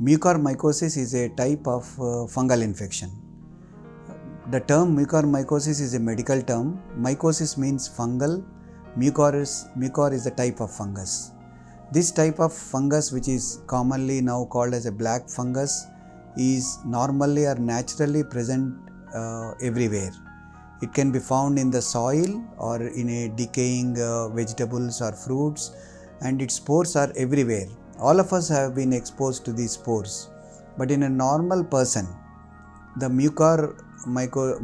Mucormycosis is a type of fungal infection. The term mucormycosis is a medical term. Mycosis means fungal. Mucor is a type of fungus. This type of fungus, which is commonly now called as a black fungus, is normally or naturally present everywhere. It can be found in the soil or in a decaying vegetables or fruits, and its spores are everywhere. All of us have been exposed to these spores, but in a normal person, the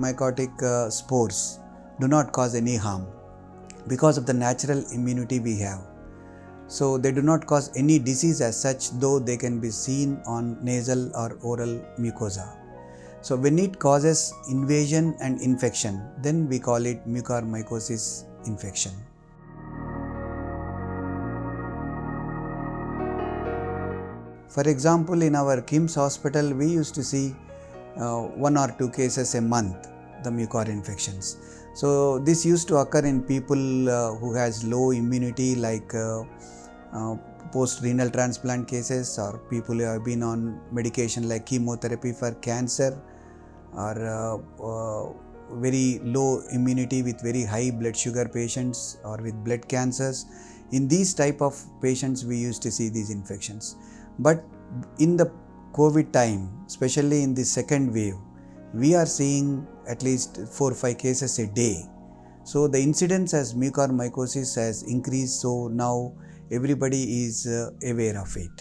mycotic spores do not cause any harm because of the natural immunity we have. So they do not cause any disease as such, though they can be seen on nasal or oral mucosa. So when it causes invasion and infection, then we call it mucormycosis infection. For example, in our KIMS hospital, we used to see 1 or 2 cases a month, the mucor infections. So this used to occur in people who has low immunity, like post-renal transplant cases, or people who have been on medication like chemotherapy for cancer, or very low immunity with very high blood sugar patients, or with blood cancers. In these type of patients, we used to see these infections. But in the COVID time, especially in the second wave, we are seeing at least 4 or 5 cases a day. So the incidence as mucormycosis has increased, so now everybody is aware of it.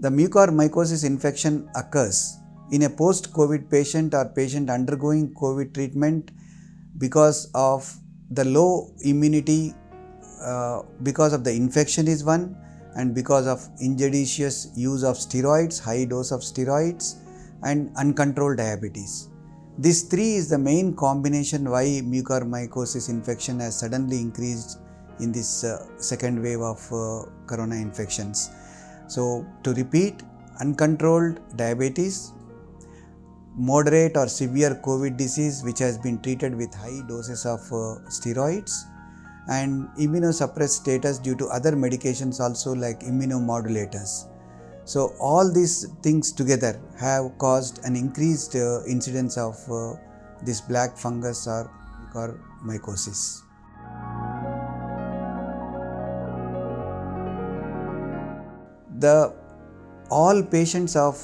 The mucormycosis infection occurs in a post-COVID patient or patient undergoing COVID treatment because of the low immunity, because of the infection is one, and because of injudicious use of steroids, high dose of steroids, and uncontrolled diabetes. These three is the main combination why mucormycosis infection has suddenly increased in this second wave of corona infections. So to repeat, uncontrolled diabetes, moderate or severe COVID disease which has been treated with high doses of steroids, and immunosuppressed status due to other medications also like immunomodulators. So all these things together have caused an increased incidence of this black fungus or mucormycosis. All patients of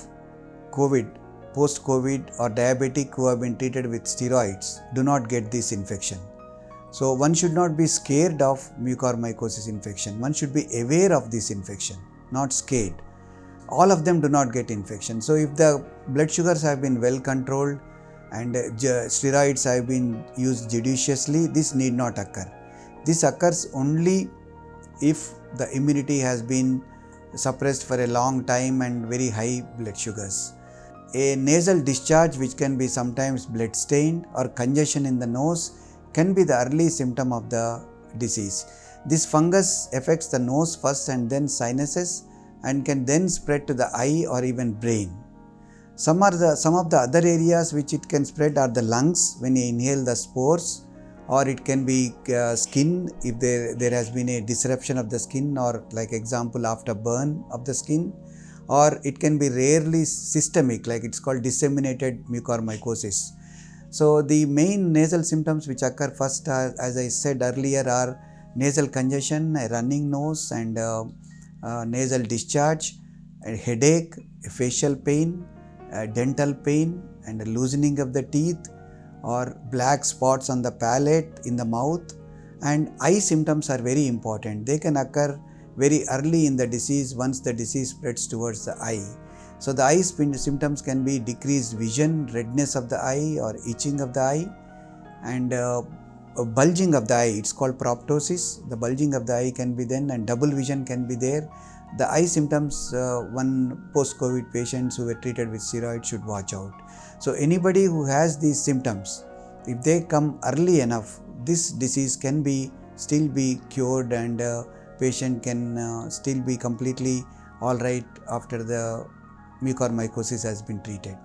COVID, post-COVID or diabetic who have been treated with steroids do not get this infection. So one should not be scared of mucormycosis infection. One should be aware of this infection, not scared. All of them do not get infection. So if the blood sugars have been well controlled and steroids have been used judiciously, this need not occur. This occurs only if the immunity has been suppressed for a long time and very high blood sugars. A nasal discharge, which can be sometimes blood stained, or congestion in the nose, can be the early symptom of the disease. This fungus affects the nose first and then sinuses, and can then spread to the eye or even brain. Some of the other areas which it can spread are the lungs when you inhale the spores, or it can be skin if there has been a disruption of the skin, or like example after burn of the skin, or it can be rarely systemic, like it's called disseminated mucormycosis. So the main nasal symptoms which occur first, as I said earlier, are nasal congestion, a running nose, and nasal discharge, a headache, a facial pain, dental pain, and a loosening of the teeth, or black spots on the palate, in the mouth. And eye symptoms are very important. They can occur very early in the disease once the disease spreads towards the eye. So the eye symptoms can be decreased vision, redness of the eye, or itching of the eye, and bulging of the eye. It's called proptosis. The bulging of the eye can be then, and double vision can be there. The eye symptoms, one post-COVID patients who were treated with steroids should watch out. So anybody who has these symptoms, if they come early enough, this disease can still be cured, and patient can still be completely all right after the mucormycosis has been treated.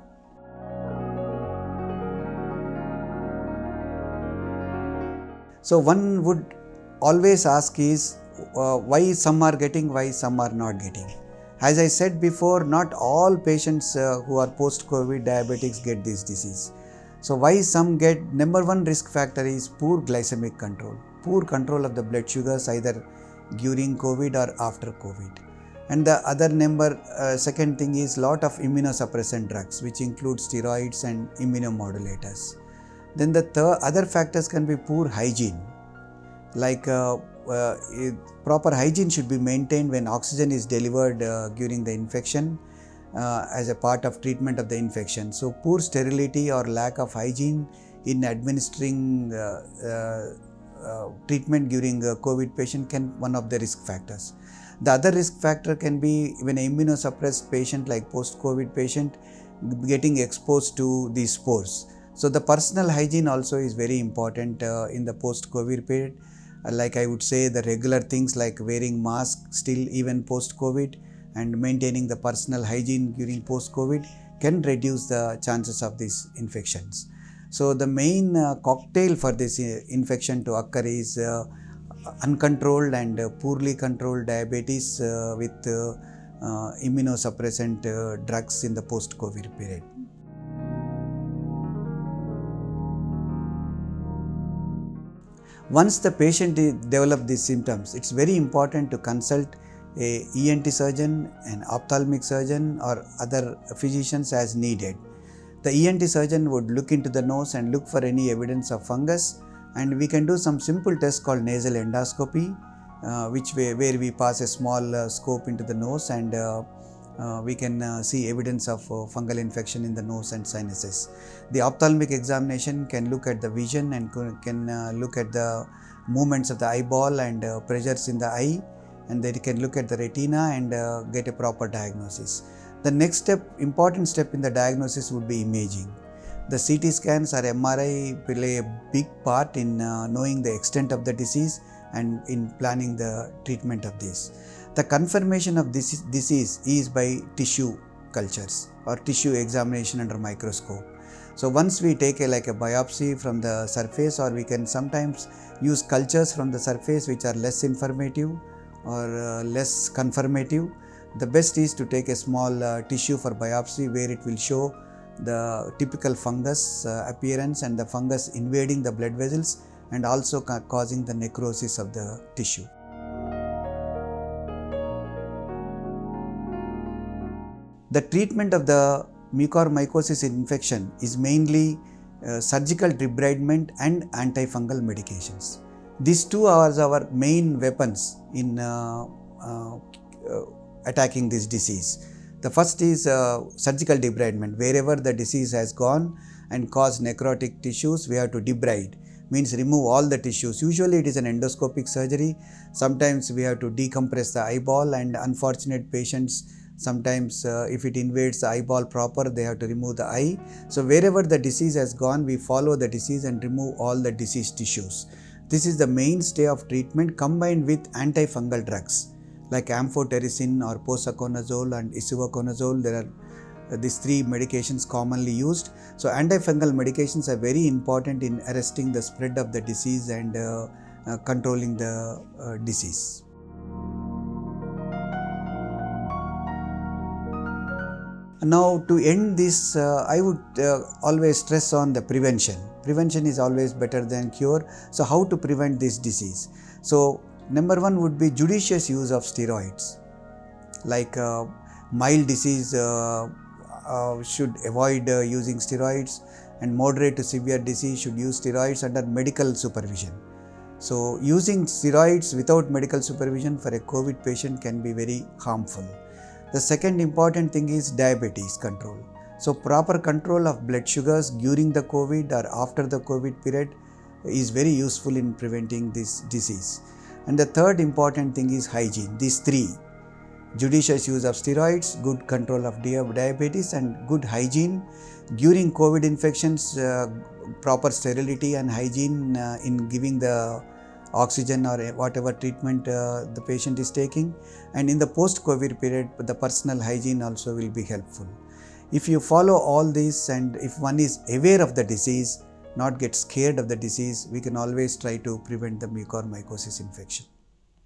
So one would always ask is, why some are getting, why some are not getting. As I said before, not all patients who are post-COVID diabetics get this disease. So why some get, number one risk factor is poor glycemic control, poor control of the blood sugars either during COVID or after COVID. And the other second thing is lot of immunosuppressant drugs, which include steroids and immunomodulators. Then the other factors can be poor hygiene, like proper hygiene should be maintained when oxygen is delivered during the infection as a part of treatment of the infection. So poor sterility or lack of hygiene in administering treatment during a COVID patient can one of the risk factors. The other risk factor can be when an immunosuppressed patient like post-COVID patient getting exposed to these spores. So the personal hygiene also is very important in the post-COVID period. Like I would say, the regular things like wearing mask still even post-COVID and maintaining the personal hygiene during post-COVID can reduce the chances of these infections. So the main cocktail for this infection to occur is uncontrolled and poorly controlled diabetes with immunosuppressant drugs in the post-COVID period. Once the patient develops these symptoms, it's very important to consult a ENT surgeon, an ophthalmic surgeon or other physicians as needed. The ENT surgeon would look into the nose and look for any evidence of fungus, and we can do some simple tests called nasal endoscopy, where we pass a small scope into the nose and we can see evidence of fungal infection in the nose and sinuses. The ophthalmic examination can look at the vision and can look at the movements of the eyeball and pressures in the eye, and then you can look at the retina and get a proper diagnosis. The next important step in the diagnosis would be imaging. The CT scans or MRI play a big part in knowing the extent of the disease and in planning the treatment of this. The confirmation of this disease is by tissue cultures or tissue examination under microscope. So once we take a biopsy from the surface, or we can sometimes use cultures from the surface which are less informative or less confirmative, the best is to take a small tissue for biopsy where it will show the typical fungus appearance and the fungus invading the blood vessels and also causing the necrosis of the tissue. The treatment of the mucormycosis infection is mainly surgical debridement and antifungal medications. These two are our main weapons in attacking this disease. The first is surgical debridement. Wherever the disease has gone and caused necrotic tissues, we have to debride, means remove all the tissues. Usually it is an endoscopic surgery. Sometimes we have to decompress the eyeball, and unfortunate patients sometimes if it invades the eyeball proper, they have to remove the eye. So wherever the disease has gone, we follow the disease and remove all the diseased tissues. This is the mainstay of treatment combined with antifungal drugs like amphotericin or posaconazole and isavuconazole. There are these three medications commonly used. So antifungal medications are very important in arresting the spread of the disease and controlling the disease. Now to end this, I would always stress on the prevention. Prevention is always better than cure. So how to prevent this disease? So number one would be judicious use of steroids. Like mild disease should avoid using steroids, and moderate to severe disease should use steroids under medical supervision. So using steroids without medical supervision for a COVID patient can be very harmful. The second important thing is diabetes control. So proper control of blood sugars during the COVID or after the COVID period is very useful in preventing this disease. And the third important thing is hygiene. These three: judicious use of steroids, good control of diabetes, and good hygiene during COVID infections, proper sterility and hygiene in giving the oxygen or whatever treatment the patient is taking, and in the post-COVID period, the personal hygiene also will be helpful. If you follow all these, and if one is aware of the disease, not get scared of the disease, we can always try to prevent the mucormycosis infection.